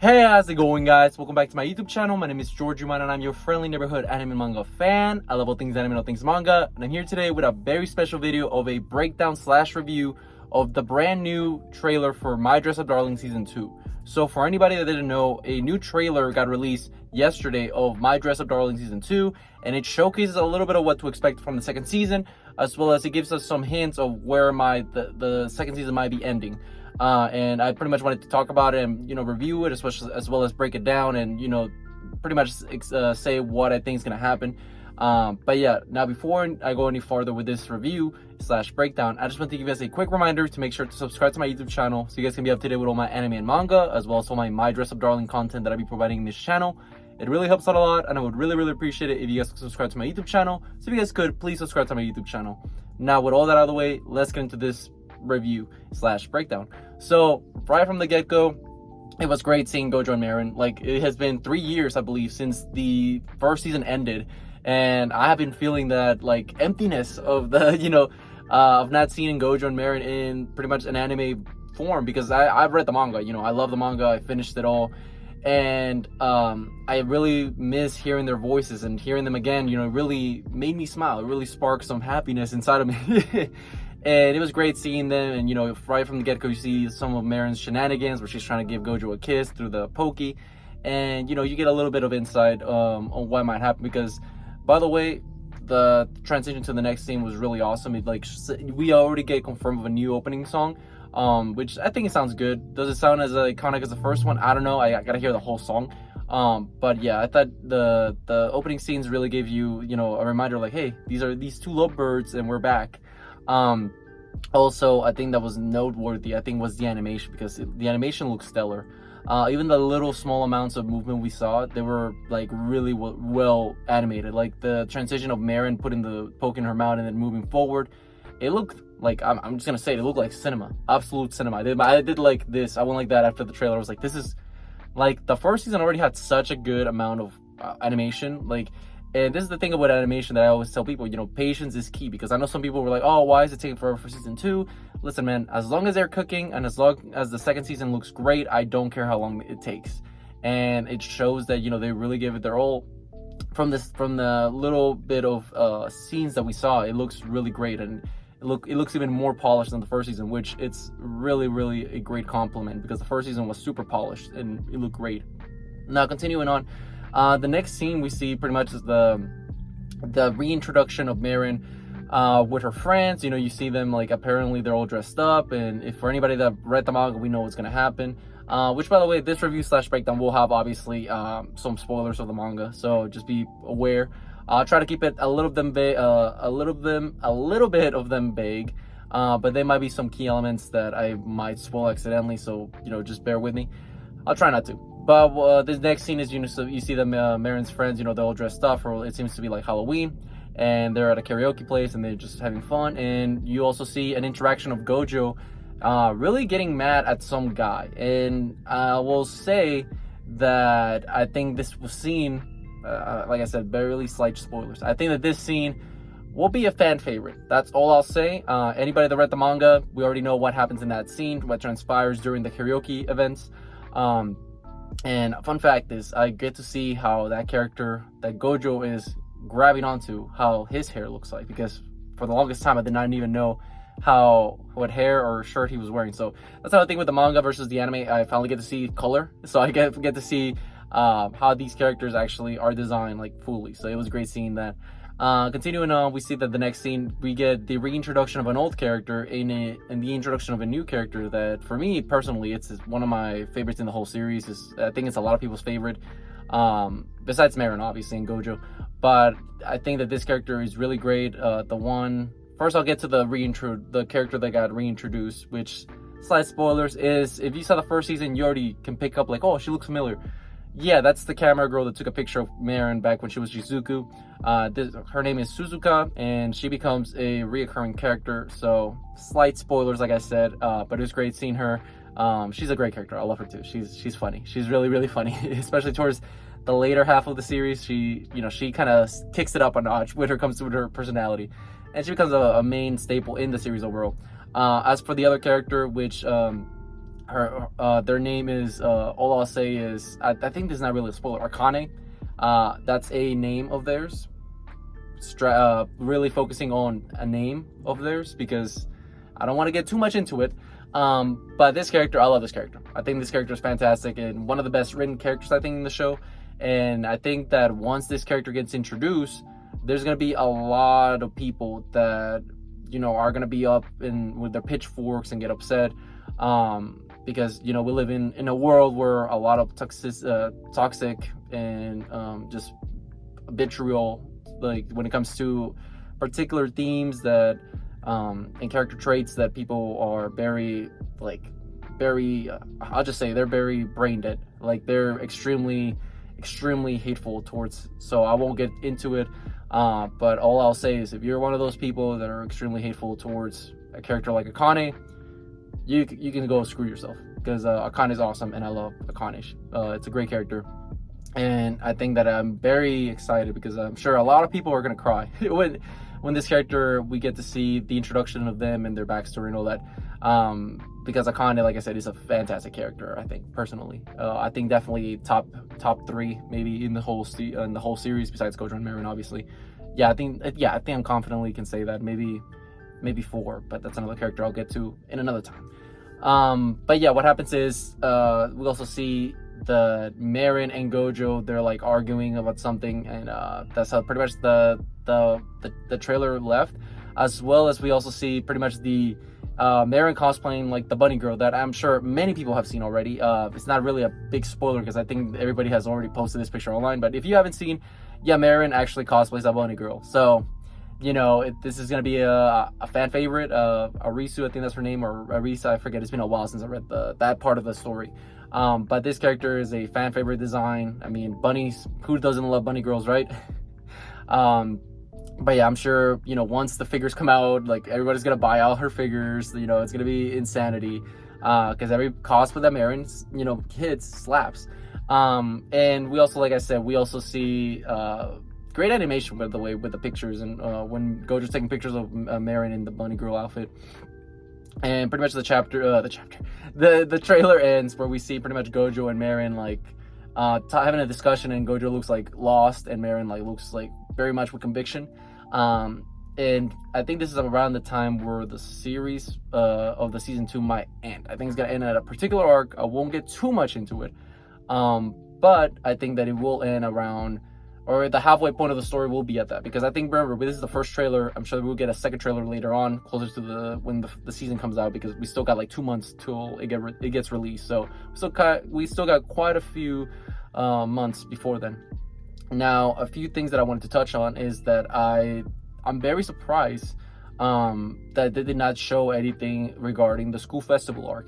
Hey, how's it going, guys? Welcome back to my YouTube channel. My name is George Uman and I'm your friendly neighborhood anime and manga fan. I love all things anime and all things manga, and I'm here today with a very special video of a breakdown slash review of the brand new trailer for My Dress Up Darling Season 2. So for anybody that didn't know, a new trailer got released yesterday of My Dress Up Darling Season 2, and it showcases a little bit of what to expect from the second season, as well as it gives us some hints of where the second season might be ending. And I pretty much wanted to talk about it and review it, as well as break it down and pretty much say what I think is gonna happen. But yeah, now before I go any farther with this review slash breakdown, I just want to give you guys a quick reminder to make sure to subscribe to my YouTube channel so you guys can be up to date with all my anime and manga, as well as all my Dress Up Darling content that I'll be providing in this channel. It really helps out a lot, and I would really appreciate it if you guys could subscribe to my YouTube channel. So if you guys could, please subscribe to my YouTube channel. Now, with all that out of the way, let's get into this review slash breakdown. So right from the get-go, it was great seeing Gojo and Marin. Like, it has been 3 years, I believe, since the first season ended, and I have been feeling that like emptiness of the of not seeing Gojo and Marin in pretty much an anime form, because I've read the manga. I love the manga. I finished it all, and I really miss hearing their voices, and hearing them again really made me smile. It really sparked some happiness inside of me. And it was great seeing them, and right from the get-go you see some of Marin's shenanigans where she's trying to give Gojo a kiss through the pokey, and you get a little bit of insight on what might happen, because by the way, the transition to the next scene was really awesome. We already get confirmed of a new opening song, which I think it sounds good. Does it sound as iconic as the first one? I don't know. I gotta hear the whole song. But yeah, I thought the opening scenes really gave you a reminder, like, hey, these two lovebirds and we're back. Also, I think that was noteworthy, I think, was the animation, because the animation looks stellar. Even the little small amounts of movement we saw, they were like really well animated. Like the transition of Marin putting the poke in her mouth and then moving forward, it looked like, I'm just gonna say it looked like cinema, absolute cinema. I did like this. I went like that after the trailer. I was like, this is like, the first season already had such a good amount of animation, like. And this is the thing about animation that I always tell people, patience is key, because I know some people were like, oh, why is it taking forever for season 2? Listen, man, as long as they're cooking and as long as the second season looks great, I don't care how long it takes. And it shows that, they really give it their all. From the little bit of scenes that we saw, it looks really great, and it looks even more polished than the first season, which it's really a great compliment, because the first season was super polished and it looked great. Now, continuing on, the next scene we see pretty much is the reintroduction of Marin with her friends. You see them, like, apparently they're all dressed up, and if for anybody that read the manga, we know what's gonna happen. Which, by the way, this review slash breakdown will have obviously some spoilers of the manga, so just be aware. I'll try to keep it a little bit of them vague, but there might be some key elements that I might spoil accidentally, so just bear with me. I'll try not to. But this next scene is, so you see them, Marin's friends, they're all dressed up, or it seems to be like Halloween, and they're at a karaoke place and they're just having fun. And you also see an interaction of Gojo really getting mad at some guy. And I will say that I think this was scene, like I said, barely slight spoilers. I think that this scene will be a fan favorite. That's all I'll say. Anybody that read the manga, we already know what happens in that scene, what transpires during the karaoke events. And fun fact is, I get to see how that character that Gojo is grabbing onto, how his hair looks like, because for the longest time I did not even know what hair or shirt he was wearing. So that's another thing with the manga versus the anime. I finally get to see color, so I get to see how these characters actually are designed, like, fully. So it was great seeing that. Continuing on, we see that the next scene, we get the reintroduction of an old character and the introduction of a new character that, for me personally, it's one of my favorites in the whole series. I think it's a lot of people's favorite, besides Marin, obviously, and Gojo. But I think that this character is really great. First I'll get to the character that got reintroduced, which, slight spoilers, is, if you saw the first season, you already can pick up, like, oh, she looks familiar. Yeah, that's the camera girl that took a picture of Marin back when she was Shizuku. Her name is Suzuka, and she becomes a reoccurring character. So slight spoilers, like I said, but it was great seeing her. She's a great character. I love her too. She's funny. She's really funny, especially towards the later half of the series. She kind of kicks it up a notch when it comes to her personality, and she becomes a main staple in the series overall. As for the other character, which their name is all I'll say is I think this is not really a spoiler. Akane, that's a name of theirs. Really focusing on a name of theirs because I don't want to get too much into it. But this character, I love this character. I think this character is fantastic and one of the best written characters I think in the show. And I think that once this character gets introduced, there's gonna be a lot of people that are gonna be up with their pitchforks and get upset. Because we live in a world where a lot of toxic and just vitriol, like when it comes to particular themes that and character traits that people are very I'll just say they're very brain dead, like they're extremely hateful towards. So I won't get into it, but all I'll say is if you're one of those people that are extremely hateful towards a character like Akane, you can go screw yourself, because Akane is awesome and I love Akane. It's a great character. And I think that I'm very excited because I'm sure a lot of people are gonna cry when this character, we get to see the introduction of them and their backstory and all that. Because Akane, like I said, is a fantastic character. I think personally, I think definitely top 3 maybe in the whole series besides Gojo and Marin, obviously. I think I'm confidently can say that maybe 4, but that's another character I'll get to in another time. But yeah, what happens is we also see the Marin and Gojo, they're like arguing about something, and that's how pretty much the trailer left, as well as we also see pretty much the Marin cosplaying like the bunny girl that I'm sure many people have seen already. It's not really a big spoiler because I think everybody has already posted this picture online, but if you haven't seen, Marin actually cosplays a bunny girl. So this is gonna be a fan favorite. Arisu, I think that's her name, or Arisa, I forget. It's been a while since I read that part of the story. But this character is a fan favorite design. I mean, bunnies, who doesn't love bunny girls, right? But yeah, I'm sure, once the figures come out, like everybody's gonna buy all her figures. It's gonna be insanity, because every cosplay that Marin, kids slaps. And we also, like I said, we also see great animation, by the way, with the pictures, and when Gojo's taking pictures of Marin in the bunny girl outfit. And pretty much the trailer ends where we see pretty much Gojo and Marin like having a discussion, and Gojo looks like lost and Marin like looks like very much with conviction. And I think this is around the time where the series of the season 2 might end. I think it's gonna end at a particular arc. I won't get too much into it, but I think that it will end around, or the halfway point of the story will be at that, because I think, remember, this is the first trailer. I'm sure we'll get a second trailer later on, closer to when the season comes out, because we still got like 2 months till it gets released. So we still got quite a few months before then. Now, a few things that I wanted to touch on is that I'm very surprised that they did not show anything regarding the school festival arc.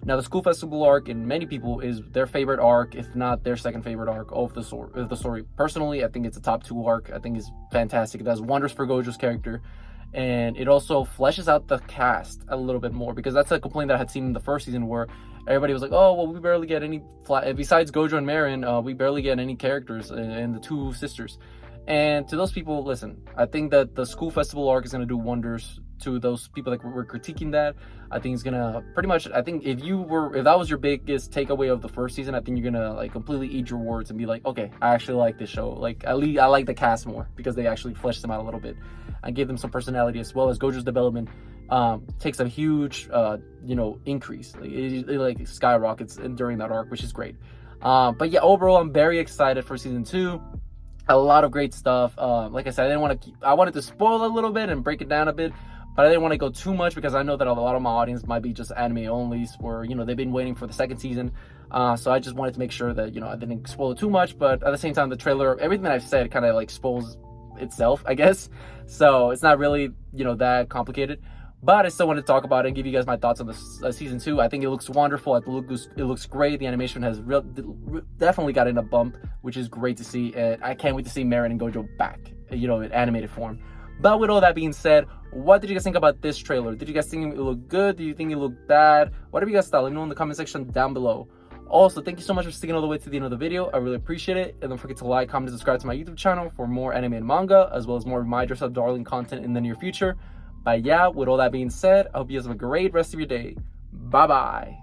Now, the school festival arc, in many people, is their favorite arc, if not their second favorite arc of the story. Personally, I think it's a top 2 arc. I think it's fantastic. It does wonders for Gojo's character, and it also fleshes out the cast a little bit more, because that's a complaint that I had seen in the first season, where everybody was like, oh, well, we barely get any, besides Gojo and Marin, we barely get any characters in the 2 sisters. And to those people, listen, I think that the school festival arc is going to do wonders to those people that were critiquing that. I think it's going to pretty much, I think if that was your biggest takeaway of the first season, I think you're going to like completely eat your words and be like, okay, I actually like this show. Like, at least I like the cast more, because they actually fleshed them out a little bit and gave them some personality, as well as Gojo's development takes a huge, increase. Like, it like skyrockets during that arc, which is great. But yeah, overall, I'm very excited for season 2. A lot of great stuff. Like I said, I wanted to spoil a little bit and break it down a bit, but I didn't want to go too much, because I know that a lot of my audience might be just anime only, where they've been waiting for the second season. So I just wanted to make sure that I didn't spoil it too much, but at the same time, the trailer, everything that I've said kind of like spoils itself, I guess. So it's not really that complicated. But I still want to talk about it and give you guys my thoughts on this season 2. I think it looks wonderful. It looks great. The animation has definitely gotten a bump, which is great to see. And I can't wait to see Marin and Gojo back, in animated form. But with all that being said, what did you guys think about this trailer? Did you guys think it looked good? Do you think it looked bad? Whatever you guys thought, let me know in the comment section down below. Also, thank you so much for sticking all the way to the end of the video. I really appreciate it. And don't forget to like, comment, and subscribe to my YouTube channel for more anime and manga, as well as more of my Dress Up Darling content in the near future. But yeah, with all that being said, I hope you guys have a great rest of your day. Bye-bye.